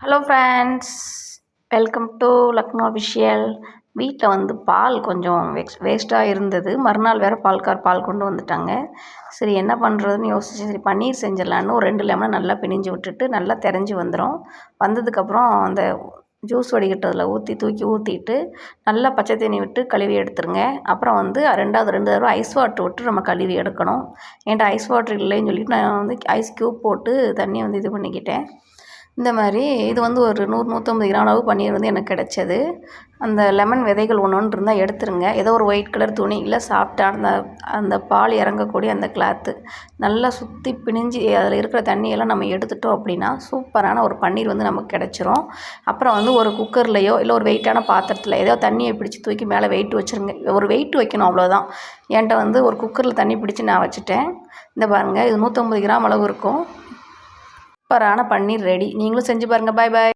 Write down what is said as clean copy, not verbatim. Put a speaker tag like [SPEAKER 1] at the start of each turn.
[SPEAKER 1] Hello friends, welcome to Lucknow official. வீட்டில் பால் கொஞ்சம் வேஸ்ட்டாக இருந்தது. மறுநாள் வேறு பால் கொண்டு வந்துட்டாங்க. சரி என்ன பண்ணுறதுன்னு யோசிச்சு சரி பன்னீர் செஞ்சிடலான்னு ஒரு 2 லெமனை நல்லா பிழிஞ்சு விட்டுட்டு நல்லா தெரிஞ்சு வந்துடும். வந்ததுக்கப்புறம் அந்த ஜூஸ் வடிகட்டதில் தூக்கி ஊற்றிட்டு நல்லா பச்சை தண்ணி விட்டு கழுவி எடுத்துருங்க. அப்புறம் 2 தடவை ஐஸ் வாட்ரு விட்டு நம்ம கழுவி எடுக்கணும். என்கிட்ட ஐஸ் வாட்ரு இல்லைன்னு சொல்லிட்டு நான் ஐஸ் க்யூப் போட்டு தண்ணியை இது பண்ணிக்கிட்டேன். இந்த மாதிரி இது ஒரு 100-150 கிராம் அளவு பன்னீர் எனக்கு கிடச்சது. அந்த லெமன் விதைகள் ஒன்று இருந்தால் எடுத்துருங்க. ஏதோ ஒரு ஒயிட் கலர் துணி இல்லை சாப்பிட்டா அந்த பால் இறங்கக்கூடிய அந்த கிளாத்து நல்லா சுற்றி பிணிஞ்சு அதில் இருக்கிற தண்ணியெல்லாம் நம்ம எடுத்துட்டோம் அப்படின்னா சூப்பரான ஒரு பன்னீர் நமக்கு கிடச்சிரும். அப்புறம் ஒரு குக்கர்லையோ இல்லை ஒரு வெயிட்டான பாத்திரத்தில் ஏதோ தண்ணியை பிடிச்சி தூக்கி மேலே வெயிட் வச்சுருங்க. ஒரு வெயிட் வைக்கணும், அவ்வளோதான். என்கிட்ட ஒரு குக்கரில் தண்ணி பிடிச்சி நான் வச்சுட்டேன். இந்த பாருங்கள், இது 150 கிராம் அளவு இருக்கும். சூப்பரான பன்னீர் ரெடி. நீங்களும் செஞ்சு பாருங்கள். பாய் பாய்.